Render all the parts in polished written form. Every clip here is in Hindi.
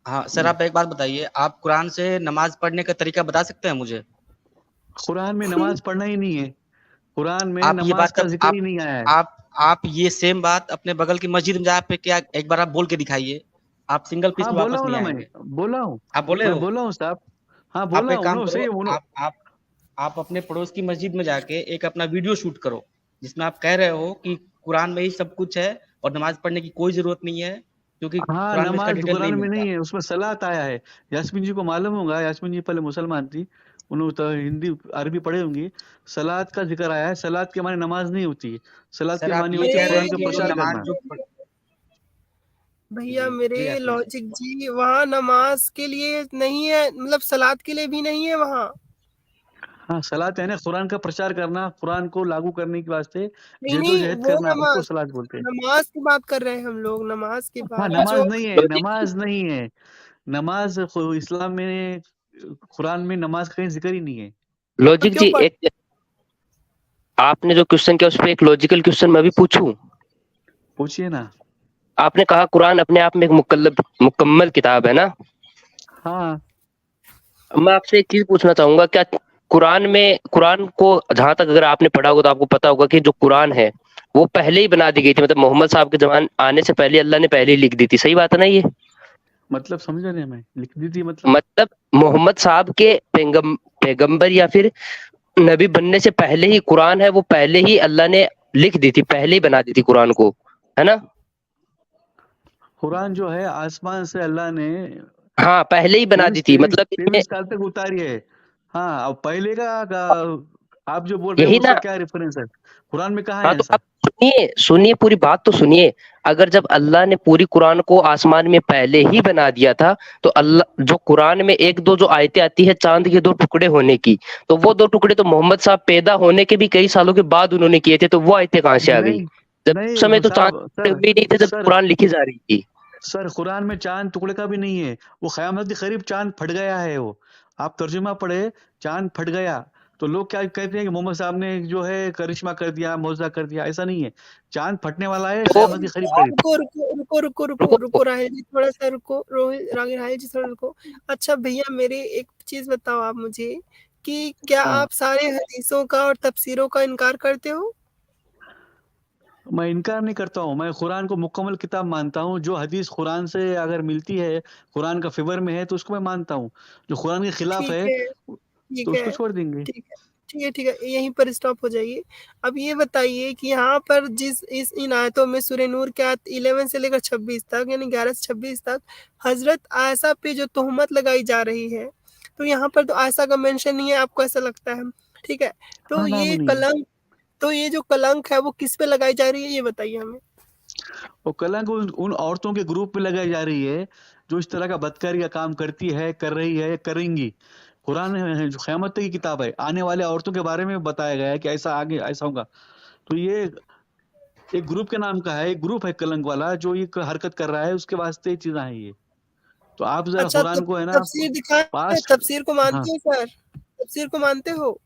हाँ सर, आप एक बात बताइए, आप कुरान से नमाज पढ़ने का तरीका बता सकते हैं मुझे? कुरान में नमाज पढ़ना ही नहीं है, कुरान में आप ये नमाज बात का कब जिक्र ही नहीं आया है। आप ये सेम बात अपने बगल की मस्जिद में जाके क्या एक बार आप बोल के दिखाइए। आप सिंगल पीस हाँ में बोला वापस हूँ नहीं ना, मैं आएंगे। बोला हूँ, आप बोले मैं हो? बोला हूँ साहब। हाँ आप बोला एक हूँ, काम उन्होंने करो, सही उन्होंने। आप अपने पड़ोस की मस्जिद में जाके एक अपना वीडियो शूट करो, जिसमें आप कह रहे हो कि कुरान में ही सब कुछ है और नमाज पढ़ने की कोई जरूरत नहीं है, क्योंकि हाँ कुरान में इसका नमाज तो डिटेल नहीं कुरान में मिलता। नहीं है, उसमें सलात आया है। यास्मीन जी को मालूम होगा, यास्मीन जी पहले मुसलमान थी, उन्होंने तो हिंदी अरबी पढ़े होंगी। सलात का जिक्र आया है, सलात के माने नमाज नहीं होती है, सलात सर के आप माने ये होती है कह रहे कुरान हैं का कि जो प्रचार नमाज करना। जो भैया जी मेरे जी यास्मीन जी। लॉजिक जी, वहाँ नमाज के लिए नहीं है, मतलब सलाद के लिए भी नहीं है वहाँ। हाँ सलात है ना, कुरान का प्रचार करना, कुरान को लागू करने के वास्ते नहीं नहीं, जद्दोजहद वो करना, उसको नमाज, सलात बोलते हैं। नमाज की बात कर रहे हैं हम लोग, नमाज की हाँ बात नमाज जो नहीं है, लॉजिक नमाज नहीं है, नमाज इस्लाम में, कुरान में नमाज का कहीं जिक्र ही नहीं है। तो लॉजिक क्यों जी, पढ़। एक आपने जो क्वेश्चन किया उस पे एक लॉजिकल क्वेश्चन मैं भी पूछूं? पूछिए ना। आपने कहा कुरान अपने आप में एक मुकम्मल किताब है ना? हाँ मैं आपसे एक चीज पूछना चाहूंगा, क्या कुरान को जहां तक अगर आपने पढ़ा होगा तो आपको पता होगा कि जो कुरान है वो पहले ही बना दी गई थी, मतलब मोहम्मद साहब के जमान आने से पहले अल्लाह ने पहले ही लिख दी थी, सही बात है ना ये? मतलब समझा नहीं मैं, लिख दी थी मतलब। मतलब मोहम्मद साहब के पैगंबर या फिर नबी बनने से पहले ही कुरान है वो पहले ही अल्लाह ने लिख दी थी, पहले ही बना दी थी कुरान को, है ना? कुरान जो है आसमान से अल्लाह ने हाँ, पहले ही बना दी तेईस थी, तेईस मतलब इसमें तेईस साल तक उतारी है। हाँ अब पहले आप जो बोल रहे हैं यही उसका ना। क्या रेफरेंस है, कुरान में कहाँ हाँ, है तो ऐसा? आप सुनिए सुनिए, पूरी बात तो सुनिए। अगर जब अल्लाह ने पूरी कुरान को आसमान में पहले ही बना दिया था, तो अल्लाह जो कुरान में एक दो जो आयतें आती है चांद के दो टुकड़े होने की, तो वो दो टुकड़े तो मोहम्मद साहब पैदा होने के भी कई सालों के बाद उन्होंने किए थे, तो वो आयतें कहाँ से आ गई? नहीं जब उस समय नहीं तो चांद साहब, के टुकड़े सर भी नहीं थे जब सर कुरान लिखी जा रही थी। सर कुरान में चांद टुकड़े का भी नहीं है, वो क़यामत के करीब चांद फट गया है वो। आप तर्जुमा पढ़े, चांद फट गया। तो लोग क्या कहते हैं कि मोहम्मद साहब ने जो है करिश्मा कर दिया, मौजज़ा कर दिया, ऐसा नहीं है। चांद फटने वाला है तो क़यामत के करीब करीब। रुको रुको रुको रुको रुको रुको, रुको राहिल जी, थोड़ा सा रुको, रोहित राहिल जी थोड़ा रुको। अच्छा भैया मेरे एक चीज बताओ आप मुझे, कि क्या हाँ आप सारे हदीसों का और तफसीरों का इनकार करते हो? मैं इनकार नहीं करता हूँ, मैं कुरान को मुकम्मल किताब मानता हूँ। जो हदीस कुरान से अगर मिलती है, कुरान का फेवर में है, तो उसको मैं मानता हूँ। जो कुरान के खिलाफ ठीक है है, तो ठीक उसको है, छोड़ देंगे। ठीक है, ठीक है, ठीक है, यहीं पर स्टॉप हो जाइए। अब ये बताइए कि यहाँ पर जिस इस इन आयतों में सूरह नूर के आयत 11 से लेकर 26 तक, यानी 11 से 26 तक हजरत आयशा पे जो तोहमत लगाई जा रही है, तो यहाँ पर तो आयशा का मेंशन नहीं है, आपको ऐसा लगता है? ठीक है, तो हाँ नाम ये नहीं है। कलंक, तो ये जो कलंक है वो किस पे लगाई जा रही है, ये बताइए हमें। वो कलंक उन औरतों के ग्रुप पे लगाई जा रही है जो इस तरह का बदकारी का काम करती है, कर रही है, करेंगी। कुरान है जो क़यामत तक की किताब है, आने वाले औरतों के बारे में बताया गया है कि ऐसा आगे ऐसा होगा। तो ये एक ग्रुप के नाम का है, एक ग्रुप है कलंक वाला जो ये हरकत कर रहा है, उसके वास्ते ये चीज़ें हैं ये। तो आप ज़रा अच्छा, कुरान को है ना तफसीर दिखाएं, पास। तफसीर को हाँ, मानते हो सर? तफसीर को मानते हो?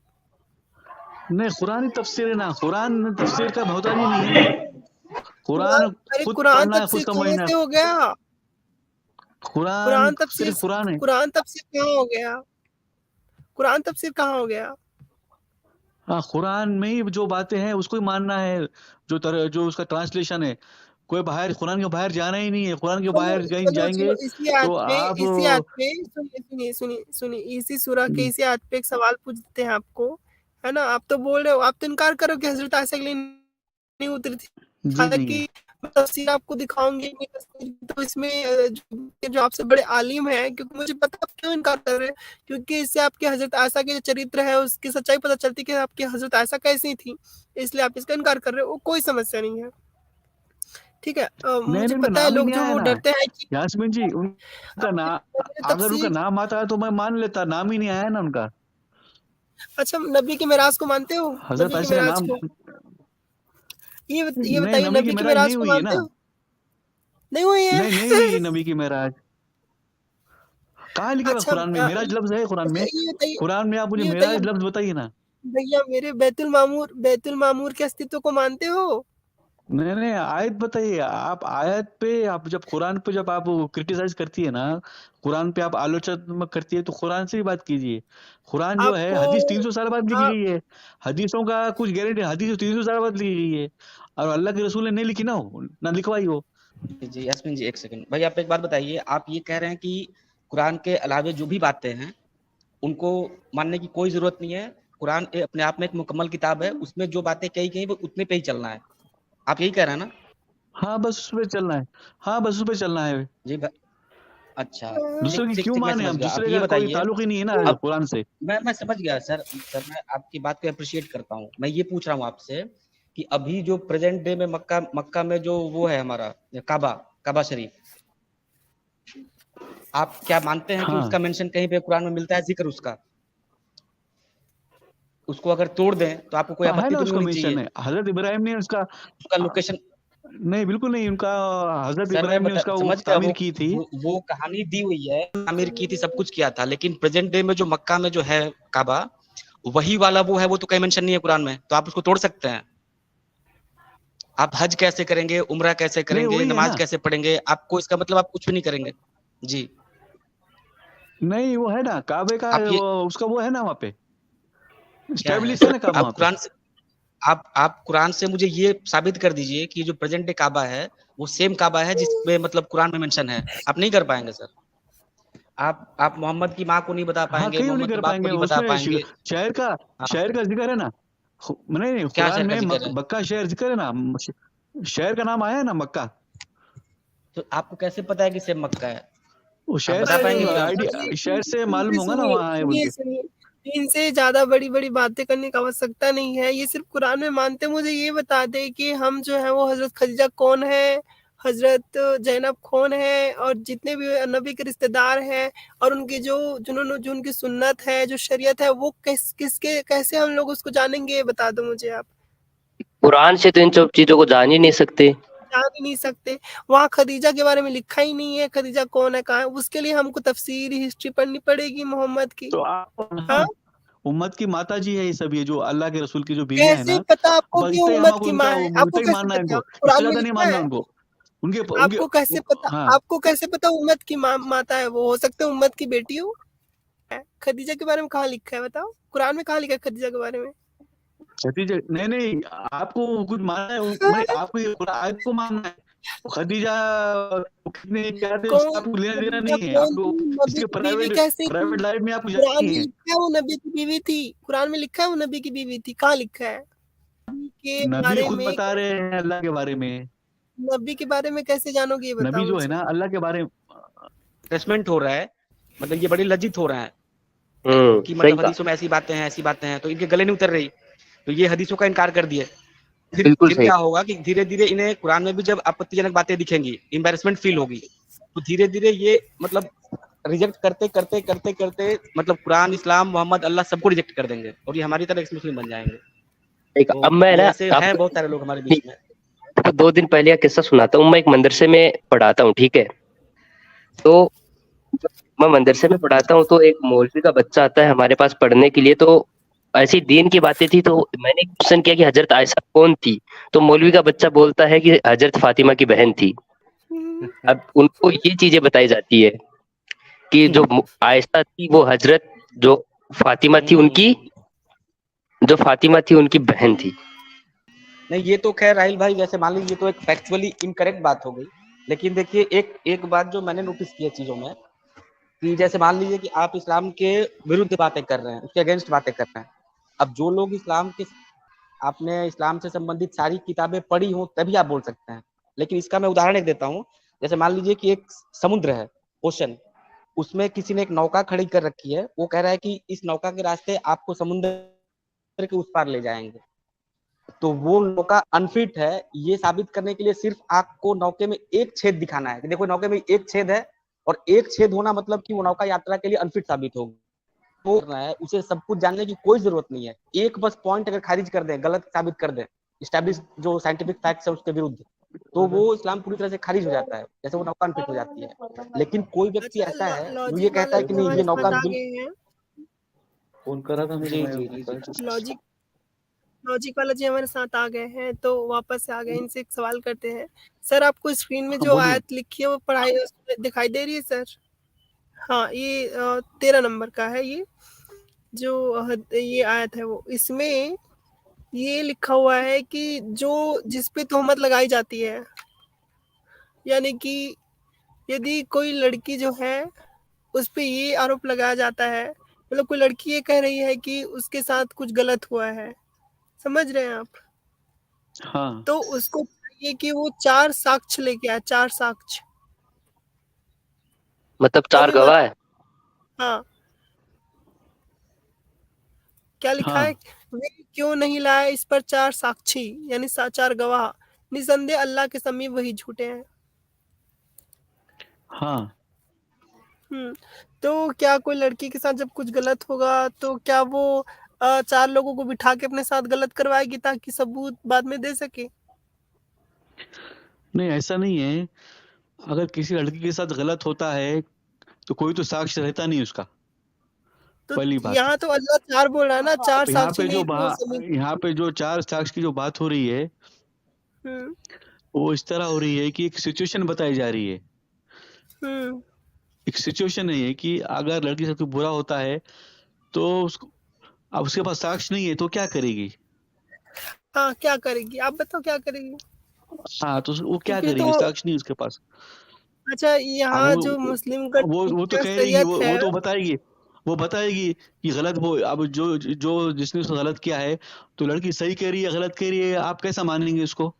नहीं कुरान ही तफसीर है ना, कुरान तफसीर का मोहताज ही नहीं है ना। कुरान, कुरान अरे खुद कुरान पढ़ना है, खुद तफसीर कहाँ समझना है। से हो गया? कुरान कुरान तफसीर, सिर्फ कुरान है। कुरान तफसीर कहाँ हो गया? कुरान तफसीर कहाँ हो गया? हाँ कुरान में ही जो बातें हैं उसको ही मानना है, जो उसका ट्रांसलेशन है। कोई बाहर कुरान के बाहर जाना ही नहीं है, कुरान के चलो बाहर कहीं चलो चलो, जाएंगे इसी आयत तो पे, आप इसी आयत पे सुनिए सुनिए सुनिए सुनिए, इसी सूरह के इसी आयत पे एक सवाल पूछते हैं आपको, है ना? आप तो बोल रहे हो, आप तो इनकार करो कि हजरत आयशा के लिए नहीं उतरी थी। जी नहीं है। हालांकि मैं तफसीर आपको दिखाऊंगी, मैं तफसीर तो इसमें जो आपसे बड़े आलिम हैं, क्योंकि मुझे पता आप क्यों इनकार कर रहे हैं, क्योंकि इससे आपके हजरत आयशा के जो चरित्र है उसकी सच्चाई पता चलती है कि आपकी हजरत आयशा कैसी थी, इसलिए आप इसका इनकार कर रहे हो, कोई समस्या नहीं है। ठीक है, नहीं मुझे नहीं उनका पता है नाम ही लोग नहीं जो आया वो ना डरते हैं कि यास्मीन जी, उनका नाम अगर उनका तफसीर। नाम आता है तो मैं मान लेता, नाम ही नहीं आया ना उनका। अच्छा, नबी की मेराज को मानते हो? हजरत नबी की आयशा का मेराज नाम को ये नहीं, बताइए, नबी की नबी की मेराज नहीं मेराज को हुई है मानते ना। हो? नहीं हुई है? नहीं नहीं हुई नबी की मेराज। कहाँ लिखा हुआ अच्छा, कुरान में मेराज लफ्ज है कुरान में? अच्छा ये बताइए, कुरान में आप मुझे ये बताइए मेराज लफ्ज बताइए ना। भैया, मेरे बैतुल मामूर के अस्तित्व को मानते हो? नहीं नहीं, आयत बताइए आप। आयत पे आप जब कुरान पे जब आप क्रिटिसाइज करती है ना, कुरान पे आप आलोचनात्मक करती है, तो कुरान से ही बात कीजिए। कुरान जो है, आपको हदीस 300 साल बाद लिखी आप गई है। हदीसों का कुछ गारंटी, हदीस 300 साल बाद लिखी गई है, और अल्लाह के रसूल ने नहीं लिखी ना, ना लिखवाई हो। जी यास्मीन जी, एक सेकंड भाई, आप एक बात बताइए, आप ये कह रहे हैं कि कुरान के अलावे जो भी बातें हैं उनको मानने की कोई जरूरत नहीं है, कुरान अपने आप में एक मुकम्मल किताब है, उसमें जो बातें कही गई वो उतने पे ही चलना है, आप यही कह रहे हैं ना? हाँ बस उस पे चलना है। हाँ बस उस पे चलना है। जी अच्छा, दूसरे की ठीक क्यों ठीक, मैं माने समझ हम? गया। आप दूसरे ये का कोई बताइए, ताल्लुक ही नहीं है ना अब कुरान से। मैं समझ गया सर। मैं आपकी बात को अप्रिशिएट करता हूँ। मैं ये पूछ रहा हूँ आपसे कि अभी जो प्रेजेंट डे में मक्का मक्का में जो वो है हमारा काबा काबा शरीफ, आप क्या मानते हैं कि हाँ उसका मेंशन कहीं पे कुरान में मिलता है, जिक्र उसका? उसको अगर तोड़ दें तो आपको कोई हाँ, है आपत्ति ना तो नहीं उसका होनी मेंशन चाहिए? है। हजरत इब्राहिम ने उसका उसका लोकेशन, नहीं बिल्कुल नहीं, उनका हजरत सर मैं इब्राहिम ने उसका वो समझ गया, तामीर की थी। वो कहानी दी हुई है, आमिर की थी, सब कुछ किया था, लेकिन प्रेजेंट डे में जो मक्का में जो है काबा, वही वाला वो है, वो तो कहीं मेंशन नहीं है कुरान में, तो आप उसको तोड़ सकते हैं? आप हज कैसे करेंगे, उम्रा कैसे नहीं करेंगे, वही है नमाज ना। कैसे पढ़ेंगे, आपको इसका मतलब आप कुछ भी नहीं करेंगे। जी, नहीं वो है ना काबे का, आप ये उसका वो है ना वहाँ पे, क्या है स्टेब्लिश है ना काबा आप वहाँ पे। कुरान से, आप कुरान से मुझे ये साबित कर दीजिए कि जो प्रेजेंट डे काबा है वो सेम काबा है जिसमें मतलब कुरान में मेंशन है। आप नहीं कर पाएंगे सर। आप मोहम्मद की माँ को नहीं बता हाँ पाएंगे, क्यों नहीं मोहम्मद के कर बाप को पाएंगे? नहीं बता उसमें पाएंगे। शहर का, हाँ, शहर का जिक्र है ना। नहीं नहीं, क्या कुरान शहर का में जिक्र है? मक्का शहर जिक्र है ना। शहर का नाम आया है ना मक्का। तो आपको कैसे पता है कि सेम मक्का है? वो आप शहर बता से पाएंगे क्या? आइडिया, शहर से मालूम इनसे होगा ना सुनिए वहाँ है बोल सुनिए के। सुनिए, इनसे ज्यादा बड़ी बड़ी बातें करने की आवश्यकता नहीं है। ये सिर्फ कुरान में मानते, मुझे ये बता दे कि हम जो है वो हजरत खदीजा कौन है, हजरत जैनब कौन है, और जितने भी नबी के रिश्तेदार हैं, और उनकी जो जिन्होंने जो उनकी सुन्नत है, जो शरीयत है, वो किसके कैसे हम लोग उसको जानेंगे, ये बता दो मुझे आप। कुरान से तो इन सब चीजों को जान ही नहीं सकते। जान ही नहीं सकते। वहाँ खदीजा के बारे में लिखा ही नहीं है, खदीजा कौन है, कहाँ है। उसके लिए हमको तफसीर हिस्ट्री पढ़नी पड़ेगी मोहम्मद की। तो आप हाँ, उम्मत की माता जी है ये सब, ये जो अल्लाह के रसूल की जो बीवियां है कैसे ना, पता आपको बस कि इतना ही उम्मत हमको की उनका माँ है? इतना आपको ही कैसे मानना है पता? उनको, इससे कुरान में ज्यादा नहीं लिखा मानना है? उनको। उनके उनके आपको कैसे पता? हाँ। आपको कैसे पता उम्मत की माता है? वो हो सकता है उम्मत की बेटी हो। खदीजा के बारे में कहाँ लिखा है बताओ? कुरान में कहाँ लिखा है खदीजा के बारे में? खदीजा नहीं नहीं, आपको कुछ मानना है नहीं, हाँ, आपको ये आयत को मानना है। खदीजा कितने क्या थे उसका कौन आपको लेना देना खदीजा नहीं है। कौन आपको थी? नबी इसके की बीवी प्राइवेट कैसी थी? प्राइवेट लाइफ में आपको जाना कुरान नहीं में है। लिखा है वो नबी की बीवी थी। कुरान में लिखा है वो नबी की बीवी थी। कहाँ लिखा है? नबी के नबी बारे खुद में बता रहे हैं अल्लाह के बारे में। नबी के बारे में कैसे जानोगे, ये नबी बताओ जो है मुझे। ना अल्लाह के बारे में। अटैचमेंट हो रहा है, मतलब ये बड़ी लज्जित हो रहे हैं कि सही मतलब कहा। हदीसों में ऐसी बातें हैं, ऐसी बातें हैं, तो इनके गले नहीं उतर रही, तो ये हदीसों का इनकार कर दिए। बिल्कुल फिर सही। क्या होगा कि धीरे धीरे इन्हें कुरान में भी जब आपत्तिजनक बातें दिखेंगी, एम्बैरेसमेंट फील होगी, तो धीरे धीरे ये मतलब रिजेक्ट करते करते करते करते मतलब कुरान, इस्लाम, मोहम्मद, अल्लाह सबको रिजेक्ट कर देंगे और ये हमारी तरह एक मुस्लिम बन जाएंगे। सही कहा। तो अब मैं ये ना ऐसे हैं बहुत सारे लोग हमारे बीच में। आपको 2 दिन पहले का किस्सा सुनाता हूँ। मैं एक मदरसे में पढ़ाता हूँ, ठीक है? तो मैं मदरसे में पढ़ाता हूँ, तो एक मौलवी का बच्चा आता है हमारे पास पढ़ने के लिए। तो ऐसी दीन की बातें थी, तो मैंने क्वेश्चन किया कि हजरत आयशा कौन थी? तो मौलवी का बच्चा बोलता है कि हजरत फातिमा की बहन थी। अब उनको ये चीजें बताई जाती है कि जो आयशा थी वो हजरत जो फातिमा थी उनकी, जो फातिमा थी उनकी बहन थी। नहीं, ये तो खैर राहिल भाई, जैसे मान लीजिए, ये तो एक फैक्चुअली इनकरेक्ट बात हो गई, लेकिन देखिए एक एक बात जो मैंने नोटिस की है चीजों में, कि जैसे मान लीजिए कि आप इस्लाम के विरुद्ध बातें कर रहे हैं, उसके अगेंस्ट बातें कर रहे हैं। अब जो लोग इस्लाम के, आपने इस्लाम से संबंधित सारी किताबें पढ़ी हो तभी आप बोल सकते हैं, लेकिन इसका मैं उदाहरण एक देता हूँ। जैसे मान लीजिए कि एक समुद्र है, ओशन, उसमें किसी ने एक नौका खड़ी कर रखी है, वो कह रहा है कि इस नौका के रास्ते आपको समुद्र के उस पार ले जाएंगे, तो वो नौका अनफिट है, ये साबित करने के लिए सिर्फ आपको नौके में एक छेद दिखाना है कि देखो नौके में एक छेद है, और एक छेद होना मतलब कि वो नौका यात्रा के लिए अनफिट साबित होगी। वो है, उसे सब कुछ जानने की कोई जरूरत नहीं है। एक बस पॉइंट अगर खारिज कर दें, गलत साबित कर दें, स्टैब्लिश जो साइंटिफिक फैक्ट्स है उसके विरुद्ध, तो वो इस्लाम पूरी तरह से खारिज हो जाता है, जैसे वो नौका अनफिट हो जाती है। लेकिन कोई व्यक्ति अच्छा, ऐसा है जो ये लॉजिक कहता है वाले कि तो नहीं, ये हमारे नौका साथ आ बिल्कुल। गए हैं। फोन करा था जी जी जी जी। लॉजिक लॉजिक वाला जी हमारे साथ आ गए हैं, तो वापस से आ गए, इनसे एक सवाल करते हैं। सर आपको स्क्रीन में हाँ, जो बोलिए। आयत लिखी है वो पढ़ाई दिखाई दे रही है सर? हाँ, ये 13 नंबर का है, ये जो ये आयत है वो, इसमें ये लिखा हुआ है कि जो जिस पे तोहमत लगाई जाती है, यानी कि यदि कोई लड़की जो है उस पे ये आरोप लगाया जाता है, मतलब कोई लड़की ये कह रही है कि उसके साथ कुछ गलत हुआ है, समझ रहे हैं आप? हाँ, तो उसको चाहिए कि वो 4 साक्ष्य लेके आए, 4 साक्ष्य। मतलब 4 तभी वो गवाह है। हाँ, क्या लिखा है? हाँ, वे क्यों नहीं लाए इस पर 4 साक्षी, यानी 4 गवाह, निसंदेह अल्लाह के समीप वही झूठे हैं। हाँ। तो क्या कोई लड़की के साथ जब कुछ गलत होगा तो क्या वो 4 लोगों को बिठा के अपने साथ गलत करवाएगी ताकि सबूत बाद में दे सके? नहीं, ऐसा नहीं है। अगर किसी लड़की के साथ गलत होता है तो कोई तो साक्ष्य रहता नहीं उसका, तो पहली बात। यहाँ तो अल्लाह 4 बोल रहा है ना, 4 यहाँ साक्षी पे जो नहीं तो समीप। यहाँ पे जो 4 साक्ष्य की जो बात हो रही है हम्म वो इस तरह हो रही है कि एक सिचुएशन बताई जा रही है। हम्म एक सिचुएशन है ये कि अगर लड़की से कुछ बुरा होता है तो उसको, अब उसके पास साक्ष्य नहीं है तो क्या करेगी? हाँ, क्या करेगी आप बताओ, क्या करेगी? हाँ, तो वो क्या फिर करेगी? तो साक्ष्य नहीं उसके पास। अच्छा, अब यहाँ जो मुस्लिम का वो तो कह रही शरीयत है, वो तो बताएगी, वो बताएगी कि गलत, वो अब जो जिसने उसको गलत किया है तो लड़की सही कह रही है गलत कह रही है, आप कैसा मानेंगे उसको?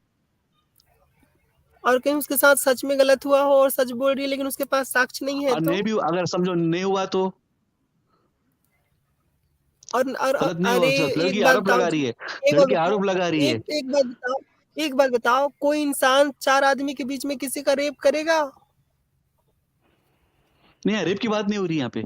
और कहीं उसके साथ सच में गलत हुआ हो और सच बोल रही है लेकिन उसके पास साक्ष्य नहीं है और तो? नहीं भी, अगर समझो नहीं हुआ तो और गलत नहीं हुआ, अरे लड़की एक बात आरोप बताओ लगा जी, रही है, एक बात लड़की बताओ, आरोप लगा रही है। एक बात बताओ, एक बात बताओ, कोई इंसान 4 आदमी के बीच में किसी का रेप करेगा? नहीं, रेप की बात नहीं हो रही यहाँ पे।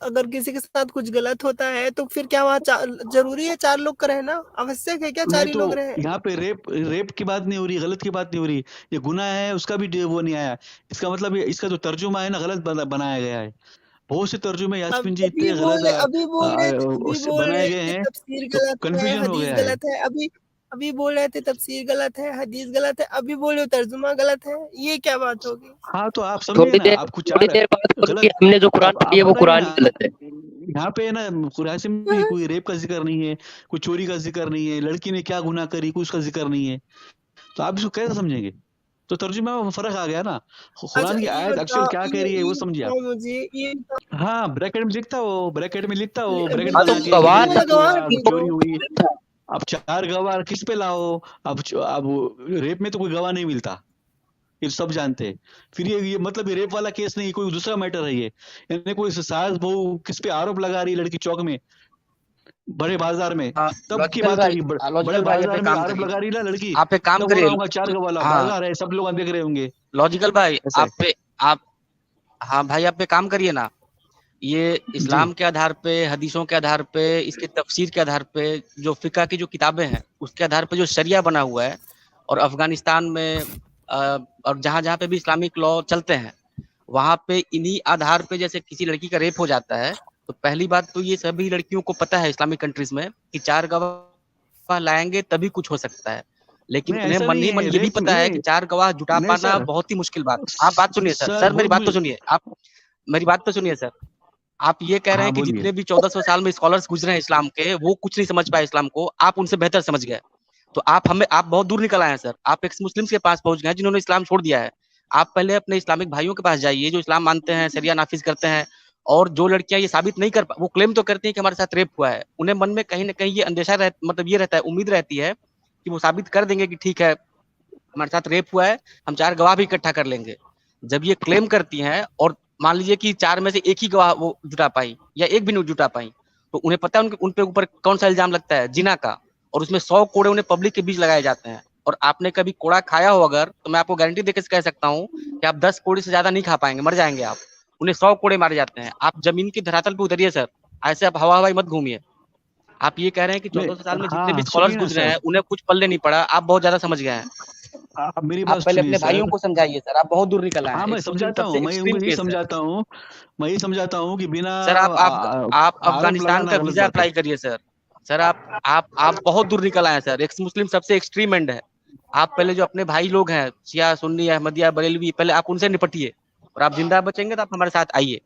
अगर किसी के साथ कुछ गलत होता है तो फिर क्या वहाँ जरूरी है 4 लोग का रहना? आवश्यक है क्या 4 नहीं, ही तो लोग रहे? यहाँ पे रेप की बात नहीं हो रही, गलत की बात नहीं हो रही। ये गुनाह है, उसका भी वो नहीं आया। इसका मतलब इसका जो तर्जुमा है ना, गलत बनाया गया है। बहुत से तर्जुमे यास्मीन जी इतने गलत अभी उससे बोल बनाए रहे गए थे हैं, तफसीर तो गलत है, कंफ्यूजन हो हदीस गया है। गलत है, अभी बोल रहे थे तफसीर गलत है, हदीस गलत है, अभी बोल रहे हो तर्जुमा गलत है, ये क्या बात होगी? हाँ, तो आप समझिए ना, आपको थोड़ी 4 देर बाद बोलो कि गलत, हमने जो कुरान पढ़ी आप है वो बताइए कुरान ना। ही गलत है। यहाँ पे है ना, कुरान में भी कोई रेप का जिक्र नहीं है, कोई चोरी का जिक्र नहीं है, लड़की ने क्या गुनाह करी कोई उसका जिक्र नहीं है, तो आप इसको कैसे समझेंगे? तो तर्जुमा में फर्क आ गया ना। अच्छा, कुरान की ये आयत एक्चुअल बताओ, क्या कह रही है वो समझिए आप। मुझे ये हाँ, ब्रैकेट में लिखता हो, ब्रैकेट हाँ तो बना के कि गवाह भाई रेप गवाह हुआ, की चोरी दो। हुई। अब 4 गवाह किस पे लाओ? अब रेप में तो कोई गवाह नहीं मिलता, ये सब जानते हैं। फिर ये मतलब ये रेप वाला केस नहीं, कोई दूसरा मैटर है ये। यानी कोई सास बहू किस पे आरोप लगा रही है, लड़की चौक में, बड़े बाजार में, तब की बात हो रही है। बड़े लॉजिकल भाई आप बाजार एक में काम आरोप करिए, लगा रही है ना लड़की, आप एक काम तब हो रहा करिए। होगा 4 गवाह लाओ, हाँ, बाजार है, सब लोग देख रहे होंगे। लॉजिकल भाई ऐसा है आप हाँ भाई, आप पे काम करिए ना। ये जी। इस्लाम के आधार पे, हदीसों के आधार पे, इसके तफसीर के आधार पे, जो फिका की जो किताबें हैं उसके आधार पे जो शरिया बना हुआ है, और अफगानिस्तान में और जहाँ जहाँ पे भी इस्लामिक लॉ चलते हैं वहाँ पे इन्हीं आधार पे जैसे किसी लड़की का रेप हो जाता है, तो पहली बात तो ये सभी लड़कियों को पता है इस्लामिक कंट्रीज में कि 4 गवाह लाएंगे तभी कुछ हो सकता है, लेकिन नहीं, उन्हें ऐसा मन नहीं ही मन है, ये भी रेप पता है कि नहीं, 4 गवाह जुटा नहीं पाना सर, बहुत ही मुश्किल बात है। आप बात सुनिए सर, सर मेरी बात तो सुनिए आप, मेरी बात तो सुनिए सर। आप ये कह रहे हाँ हैं कि बोलिए। जितने भी 1400 साल में स्कॉलर्स गुजरे हैं इस्लाम के, वो कुछ नहीं समझ पाए इस्लाम को, आप उनसे बेहतर समझ गए। तो आप बहुत दूर निकल आए हैं सर, आप एक्स मुस्लिम्स के पास पहुंच गए हैं जिन्होंने इस्लाम छोड़ दिया है। आप पहले अपने इस्लामिक भाइयों के पास जाइए जो इस्लाम मानते हैं, शरिया नाफिज करते हैं, और जो लड़कियां ये साबित नहीं कर पा, वो क्लेम तो करती हैं कि हमारे साथ रेप हुआ है, उन्हें मन में कहीं ना कहीं ये अंदेशा मतलब ये रहता है, उम्मीद रहती है कि वो साबित कर देंगे कि ठीक है हमारे साथ रेप हुआ है, हम 4 गवाह भी इकट्ठा कर लेंगे। जब ये क्लेम करती हैं और मान लीजिए कि 4 में से एक ही गवाह वो जुटा पाई या एक भी नहीं जुटा पाई, तो उन्हें पता है उन पे ऊपर कौन सा इल्जाम लगता है, जिना का, और उसमें 100 कोड़े उन्हें पब्लिक के बीच लगाए जाते हैं। और आपने कभी कोड़ा खाया हो अगर, तो मैं आपको गारंटी देकर कह सकता हूँ कि आप 10 कोड़े से ज्यादा नहीं खा पाएंगे, मर जाएंगे आप। उन्हें 100 कोड़े मारे जाते हैं। आप जमीन की धरातल पे उतरिए सर, ऐसे आप हवा हवाई मत घूमिए। आप ये कह रहे हैं कि नहीं, 1400 साल में जितने भी हाँ स्कॉलर्स सुनिए ना गुजरे सर, हैं उन्हें कुछ पल्ले नहीं पड़ा, आप बहुत ज्यादा समझ गए हैं। आप मेरी आप बात पहले सुनिए अपने भाइयों सर। को समझाइए सर, आप बहुत दूर निकल आए हाँ, हैं। मैं एक्स मुस्लिम समझाता सबसे हूँ, मैं एक्सट्रीम उनको यही केस है। समझाता हूँ, मैं यही समझाता हूँ कि बिना सर आप आरोप अफगानिस्तान लगाना का गलत वीजा बात है। अप्लाई करिए सर। सर आप बहुत दूर निकल आए हैं सर। एक्स मुस्लिम सबसे एक्सट्रीम एंड है। आप पहले जो अपने भाई लोग हैं शिया सुन्नी अहमदिया बरेलवी, पहले आप उनसे निपटिए और आप जिंदा बचेंगे तो आप हमारे साथ आइए।